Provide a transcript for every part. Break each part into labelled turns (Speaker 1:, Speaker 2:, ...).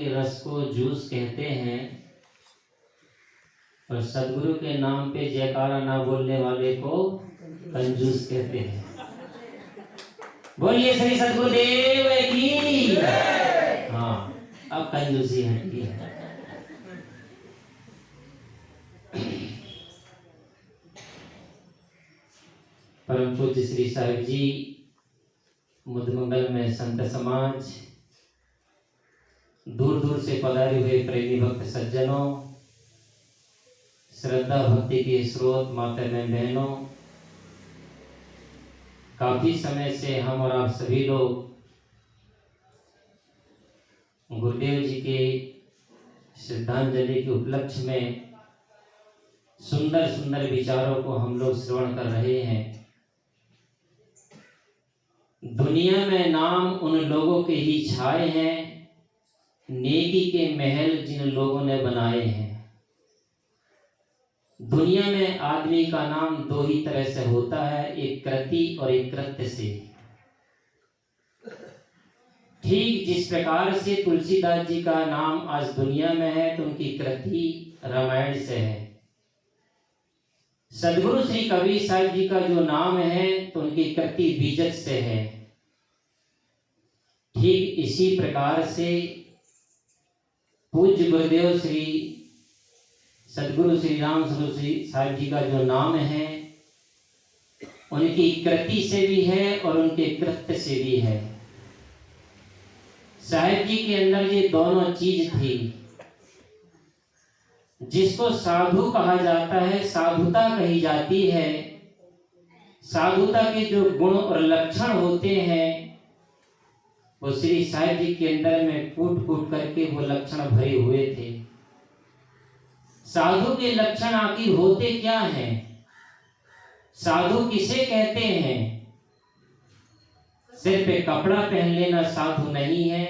Speaker 1: के रस को जूस कहते हैं और सदगुरु के नाम पे जयकारा ना बोलने वाले को कंजूस कहते हैं। बोलिए श्री सदगुरुदेव की। हाँ, अब कंजूसी हटती है। परम पूज्य श्री साहिब जी, मुदमंगल में संत समाज, दूर दूर से पधारे हुए प्रेमी भक्त सज्जनों, श्रद्धा भक्ति के स्रोत माता बहनों, काफी समय से हम और आप सभी लोग गुरुदेव जी के श्रद्धांजलि के उपलक्ष्य में सुंदर सुंदर विचारों को हम लोग श्रवण कर रहे हैं। दुनिया में नाम उन लोगों के ही छाए हैं, नेकी के महल जिन लोगों ने बनाए हैं। दुनिया में आदमी का नाम दो ही तरह से होता है, एक कृति और एक कृत्य से। ठीक जिस प्रकार से तुलसीदास जी का नाम आज दुनिया में है तो उनकी कृति रामायण से है। सदगुरु श्री कबीर साहिब जी का जो नाम है तो उनकी कृति बीजक से है। ठीक इसी प्रकार से पूज्य गुरुदेव श्री सदगुरु श्री राम स्वरूप साहिब जी का जो नाम है उनकी कृति से भी है और उनके कृत्य से भी है। साहिब जी के अंदर ये दोनों चीज थी। जिसको साधु कहा जाता है, साधुता कही जाती है, साधुता के जो गुण और लक्षण होते हैं वो श्री साहिब जी के अंदर में कूट कूट करके वो लक्षण भरे हुए थे। साधु के लक्षण आखिर होते क्या हैं? साधु किसे कहते हैं? सिर पे कपड़ा पहन लेना साधु नहीं है,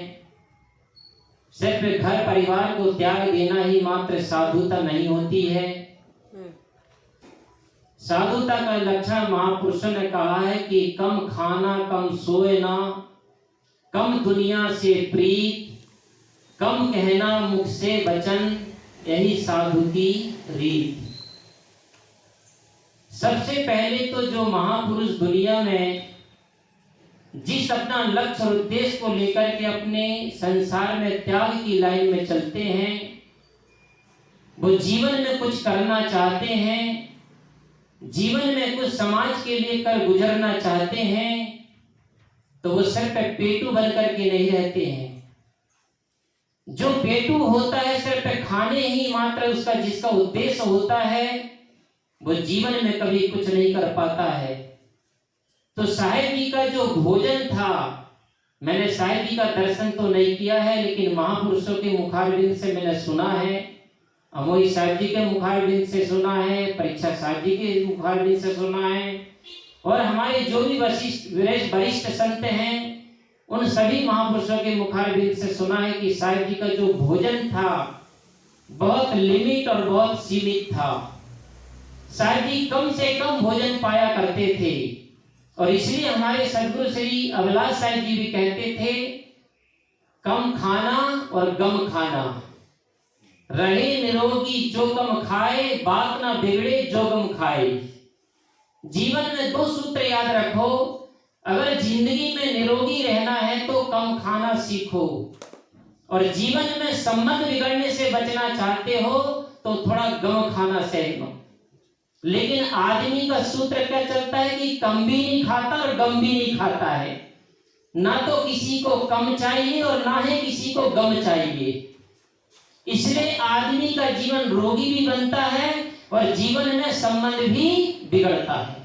Speaker 1: सिर्फ घर परिवार को त्याग देना ही मात्र साधुता नहीं होती है। साधुता का लक्षण महापुरुषों ने कहा है कि कम खाना, कम सोना, कम दुनिया से प्रीत, कम कहना मुख से वचन, यही साधु की रीत। सबसे पहले तो जो महापुरुष दुनिया में जिस अपना लक्ष्य और उद्देश्य को लेकर के अपने संसार में त्याग की लाइन में चलते हैं, वो जीवन में कुछ करना चाहते हैं, जीवन में कुछ समाज के लिए कर गुजरना चाहते हैं, तो वो सिर्फ पेटू बन करके नहीं रहते हैं। जो पेटू होता है सिर्फ खाने ही मात्र उसका जिसका उद्देश्य होता है, वो जीवन में कभी कुछ नहीं कर पाता है। तो साहिब जी का जो भोजन था, मैंने साहिब जी का दर्शन तो नहीं किया है लेकिन महापुरुषों के मुखारबिंद से मैंने सुना है, अमोई साहिब जी के मुखारबिंद से सुना है, परीक्षा साहिब जी के मुखारबिंद से सुना है, और हमारे जो भी वरिष्ठ संत हैं उन सभी महापुरुषों के मुखारबिंद से सुना है कि साहिब जी का जो भोजन था बहुत लिमिट और बहुत सीमित था। साहिब जी कम से कम भोजन पाया करते थे और इसलिए हमारे सदगुरु श्री अभिलाष साहिब जी भी कहते थे, कम खाना और गम खाना, रहे निरोगी जो कम खाए, बात ना बिगड़े जो गम खाए। जीवन में दो सूत्र याद रखो, अगर जिंदगी में निरोगी रहना है तो कम खाना सीखो, और जीवन में संबंध बिगड़ने से बचना चाहते हो तो थोड़ा गम खाना सह लो। लेकिन आदमी का सूत्र क्या चलता है कि कम भी नहीं खाता और गम भी नहीं खाता है। ना तो किसी को कम चाहिए और ना ही किसी को गम चाहिए। इसलिए आदमी का जीवन रोगी भी बनता है और जीवन में संबंध भी बिगड़ता है।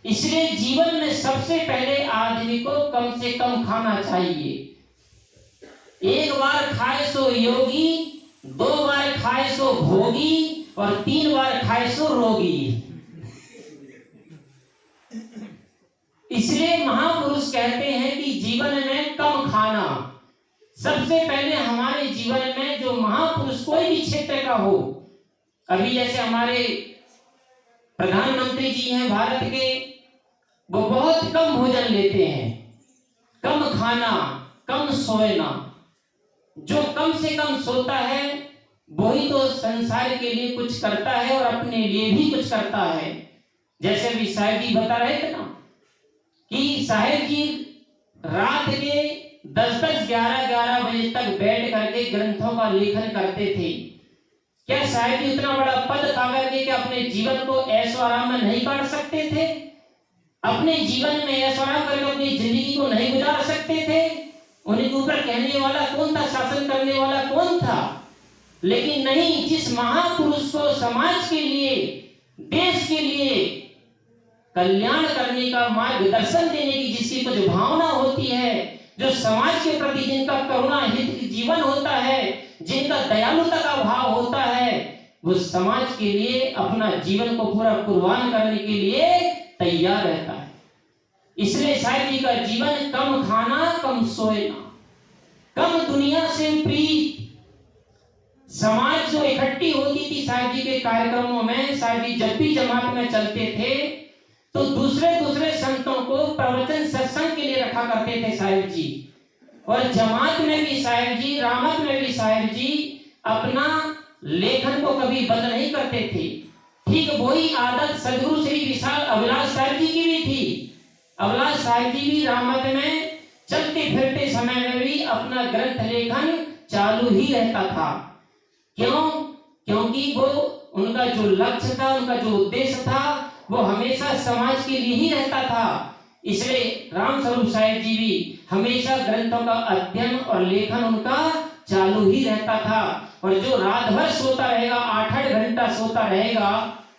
Speaker 1: इसलिए जीवन में सबसे पहले आदमी को कम से कम खाना चाहिए। एक बार खाए सो योगी, दो बार खाए सो भोगी, और 3 बार खाए सो रोगी। इसलिए महापुरुष कहते हैं कि जीवन में कम खाना। सबसे पहले हमारे जीवन में जो महापुरुष कोई भी क्षेत्र का हो, अभी जैसे हमारे प्रधानमंत्री जी हैं भारत के, वो बहुत कम भोजन लेते हैं, कम खाना, कम सोना। जो कम से कम सोता है वही तो संसार के लिए कुछ करता है और अपने लिए भी कुछ करता है। जैसे अभी साहेब जी बता रहे थे ना कि साहेब जी रात के 10-10, 11-11 बजे तक बैठ करके ग्रंथों का लेखन करते थे। क्या साहेब जी इतना बड़ा पद पा करके क्या अपने जीवन को ऐशो आराम में नहीं काट सकते थे? अपने जीवन में ऐशो आराम करके अपनी जिंदगी को नहीं गुजार सकते थे? उनके ऊपर कहने वाला कौन था, शासन करने वाला कौन था? लेकिन नहीं, जिस महापुरुष को समाज के लिए, देश के लिए कल्याण करने का मार्गदर्शन देने की जिसकी कुछ भावना होती है, जो समाज के प्रति जिनका करुणा हित जीवन होता है, जिनका दयालुता का भाव होता है, वो समाज के लिए अपना जीवन को पूरा कुर्बान करने के लिए तैयार रहता है। इसलिए साहिब जी का जीवन कम खाना, कम सोना, कम दुनिया से प्रीत। समाज जो इकट्ठी होती थी साहिब जी के कार्यक्रमों में, साहिब जी जब भी जमात में चलते थे तो दूसरे दूसरे संतों को प्रवचन सत्संग के लिए रखा करते थे साहिब जी। और जमात में भी साहिब जी, रामत में भी साहिब जी अपना लेखन को कभी बंद नहीं करते थे। ठीक वही आदत सदगुरु श्री विशाल अभिलाष साहिब जी की भी थी। अभिलाष साहिब जी भी रामत में चलते फिरते समय में भी अपना ग्रंथ लेखन चालू ही रहता था। क्यों? क्योंकि वो उनका जो लक्ष्य था, उनका जो उद्देश्य था, वो हमेशा समाज के लिए ही रहता था। इसलिए राम स्वरूप साहिब जी भी हमेशा ग्रंथों का अध्ययन और लेखन उनका चालू ही रहता था। और जो रात भर सोता रहेगा, 8-8 घंटा सोता रहेगा,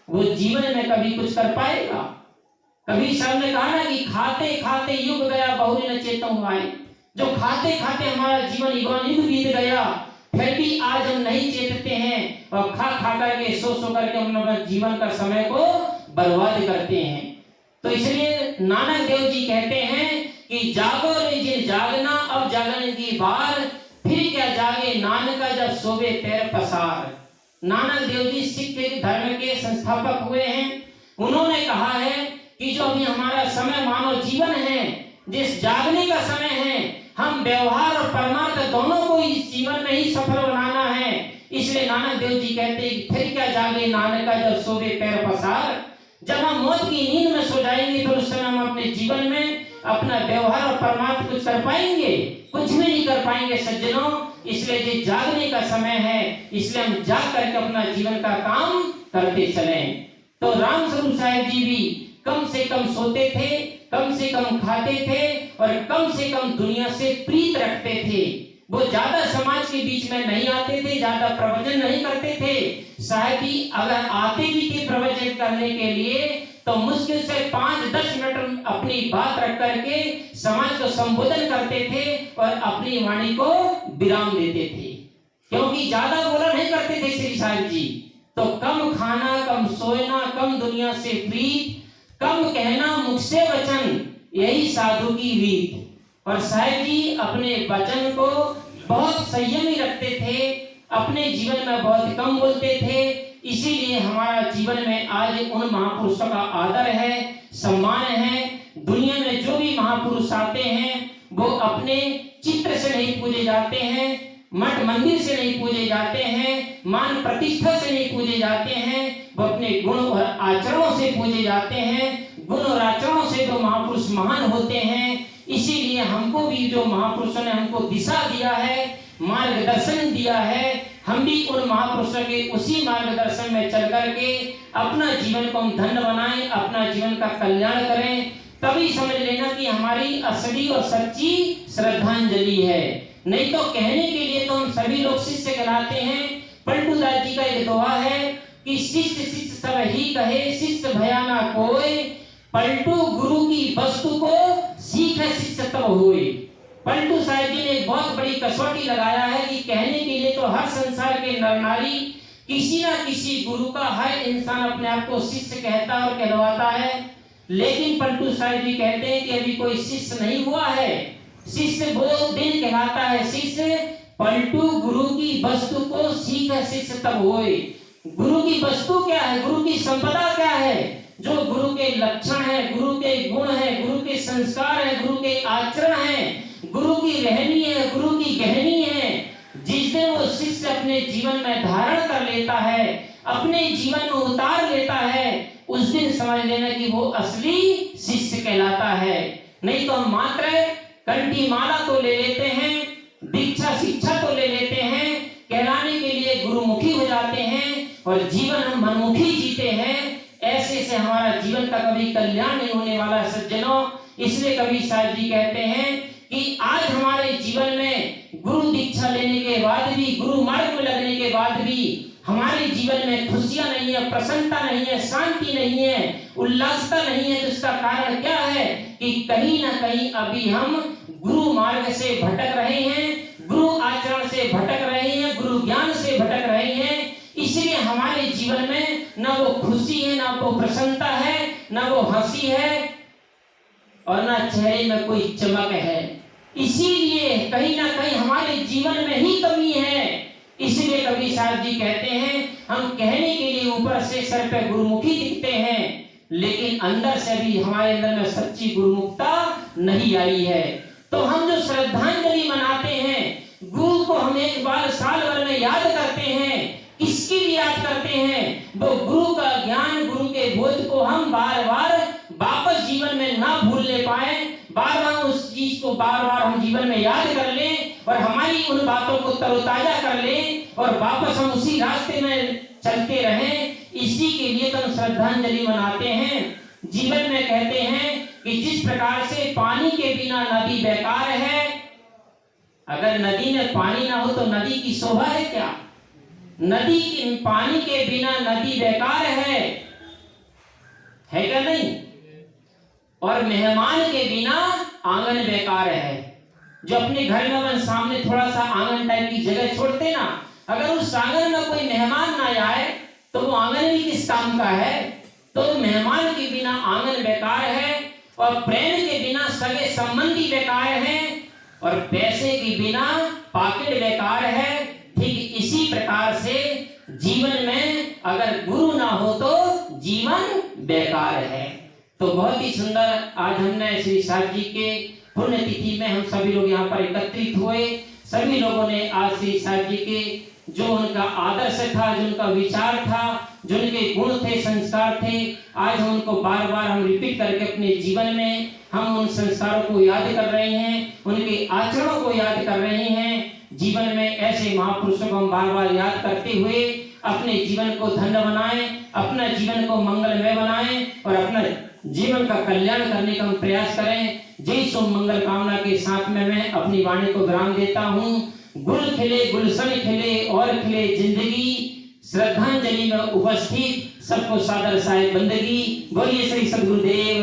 Speaker 1: वो जीवन में कभी कुछ कर पाएगा? कभी सर ने कहा ना कि खाते खाते युग गया बहुरी न चेतों आए। जो खाते खाते हमारा जीवन युग बीत गया, फिर भी आज हम नहीं चेतते हैं और खा खा करके सो करके हम अपना जीवन का समय को बर्बाद करते हैं। तो इसलिए नानक देव जी कहते हैं कि जागो रे जिन जागना, अब जागने की बार, फिर क्या जागे नानक का जब सोवे पैर पसार। नानक देव जी सिख धर्म के संस्थापक हुए हैं। उन्होंने कहा है कि जो अभी हमारा समय मानव जीवन है, जिस जागने का समय है, हम व्यवहार और परमार्थ दोनों को इस जीवन में ही सफल बनाना है। इसलिए नानक देव जी कहते हैं फिर क्या जागे नानक का जब सोवे पैर पसार। जब हम मौत की नींद में सो जाएंगे तो उस समय हम अपने जीवन में अपना व्यवहार और परमार्थ कुछ कर पाएंगे? कुछ भी नहीं कर पाएंगे सज्जनों। इसलिए ये जागने का समय है, इसलिए हम जाग करके अपना जीवन का काम करते चलें। तो राम स्वरूप साहिब जी भी कम से कम सोते थे, कम से कम खाते थे और कम से कम दुनिया से प्रीत रखते थे। वो ज्यादा समाज के बीच में नहीं आते थे, ज्यादा प्रवचन नहीं करते थे। साहिब जी अगर आते भी थे प्रवचन करने के लिए तो मुश्किल से 5-10 मिनट अपनी बात रख करके समाज को संबोधन करते थे और अपनी वाणी को विराम देते थे, क्योंकि ज्यादा बोला नहीं करते थे श्री साहिब जी। तो कम खाना, कम सोना, कम दुनिया से प्रीत, कम कहना मुख से वचन, यही साधु की रीत। और साहिब जी अपने वचन को बहुत संयमी रखते थे, अपने जीवन में बहुत कम बोलते थे। इसीलिए हमारा जीवन में आज उन महापुरुषों का आदर है, सम्मान है। दुनिया में जो भी महापुरुष आते हैं वो अपने चित्र से नहीं पूजे जाते हैं, मठ मंदिर से नहीं पूजे जाते हैं, मान प्रतिष्ठा से नहीं पूजे जाते हैं, वो अपने गुण और आचरणों से पूजे जाते हैं। गुण और आचरणों से जो महापुरुष महान होते हैं। इसीलिए हमको भी जो महापुरुषों ने हमको दिशा दिया है, मार्गदर्शन दिया है, हम भी उन महापुरुषों के उसी मार्गदर्शन में चल करके अपना जीवन को हम धन्य बनाएं, अपना जीवन का कल्याण करें। तभी समझ लेना कि हमारी असली और सच्ची श्रद्धांजलि है। नहीं तो कहने के लिए तो हम सभी लोग शिष्य कहलाते हैं। पलटू दास जी का एक दोहा है कि शिष्य शिष्य सब ही कहे, शिष्य भया ना कोई, पलटू गुरु की वस्तु को सीखे शिष्य तब हुए। पलटू साहिब जी ने एक बहुत बड़ी कसौटी लगाया है कि कहने के लिए तो हर संसार के नर नारी किसी ना किसी गुरु का, हर इंसान अपने आप को शिष्य कहता और कहलवाता है। लेकिन पलटू साहिब जी कहते हैं कि अभी कोई शिष्य नहीं हुआ है। शिष्य वो दिन कहलाता है शिष्य पलटू गुरु की वस्तु को सीखे शिष्य तब होए। गुरु की वस्तु क्या है? गुरु की संपदा क्या है? जो गुरु के लक्षण है, गुरु के गुण है, गुरु के संस्कार है, गुरु के आचरण है, गुरु की रहनी है, गुरु की गहनी है, अपने जीवन में धारण कर लेता है, अपने जीवन में उतार लेता है, उस दिन समझ लेना कि वो असली शिष्य कहलाता है। नहीं तो हम मात्र कंठी माला तो ले लेते हैं, दीक्षा शिक्षा तो ले लेते हैं, कहलाने के लिए गुरुमुखी हो जाते हैं और जीवन हम मनमुखी जीते हैं। ऐसे से हमारा जीवन का कभी कल्याण नहीं होने वाला है सज्जनों। इसलिए कबीर साहब जी कहते हैं कि आज हमारे जीवन में गुरु दीक्षा लेने के बाद भी, गुरु मार्ग में लगने के बाद भी हमारे जीवन में खुशियां नहीं है, प्रसन्नता नहीं है, शांति नहीं है, उल्लासता नहीं है। तो इसका कारण क्या है कि कहीं ना कहीं अभी हम गुरु मार्ग से भटक रहे हैं, गुरु आचरण से भटक रहे हैं, गुरु ज्ञान से भटक रहे हैं। इसलिए हमारे जीवन में ना वो खुशी है, ना वो प्रसन्नता है, ना वो हंसी है और ना चेहरे में कोई चमक है। इसीलिए कहीं ना कहीं हमारे जीवन में ही कमी है। इसलिए कबीर साहब जी कहते हैं हम कहने के लिए ऊपर से सर पे गुरुमुखी दिखते हैं, लेकिन अंदर से भी हमारे अंदर में सच्ची गुरुमुखता नहीं आई है। तो हम जो श्रद्धांजलि मनाते हैं, गुरु को हम एक बार साल भर में याद करते हैं। किसके लिए याद करते हैं? वो गुरु का ज्ञान, गुरु के बोध को हम बार बार वापस जीवन में ना भूलने पाए, बार बार उस चीज को बार बार हम जीवन में याद कर लें और हमारी उन बातों को तरोताजा कर लें और वापस हम उसी रास्ते में चलते रहें। इसी के लिए तो हम श्रद्धांजलि मनाते हैं। जीवन में कहते हैं कि जिस प्रकार से पानी के बिना नदी बेकार है, अगर नदी में पानी ना हो तो नदी की शोभा है क्या? नदी की पानी के बिना नदी बेकार है क्या नहीं? और मेहमान के बिना आंगन बेकार है। जो अपने घर में अपन सामने थोड़ा सा आंगन टाइप की जगह छोड़ते ना, अगर उस आंगन में कोई मेहमान ना आए तो वो आंगन भी किस काम का है? तो मेहमान के बिना आंगन बेकार है और प्रेम के बिना सगे संबंधी बेकार हैं और पैसे के बिना पॉकेट बेकार है। ठीक इसी प्रकार से जीवन में अगर गुरु ना हो तो जीवन बेकार है। तो बहुत ही सुंदर आज हमने श्री साहब जी के पुण्य तिथि में हम सभी लोग यहाँ पर एकत्रित हुए। सभी लोगों ने आज श्री साहब जी के जो उनका आदर्श था, जो उनका विचार था, जो उनके गुण थे, संस्कार थे, आज हम उनको बार बार हम रिपीट करके अपने जीवन में हम उन संस्कारों को याद कर रहे हैं, उनके आचरणों को याद कर रहे हैं। जीवन में ऐसे महापुरुषों को हम बार बार याद करते हुए अपने जीवन को धन्य बनाएं, अपना जीवन को मंगलमय बनाएं और अपना जीवन का कल्याण करने का हम प्रयास करें। जय सो मंगल कामना के साथ में मैं अपनी वाणी को विराम देता हूँ। गुल खिले, गुलशन खिले और खिले जिंदगी। श्रद्धांजलि में उपस्थित सबको सादर साहेब बंदगी। बोलिए श्री सद्गुरुदेव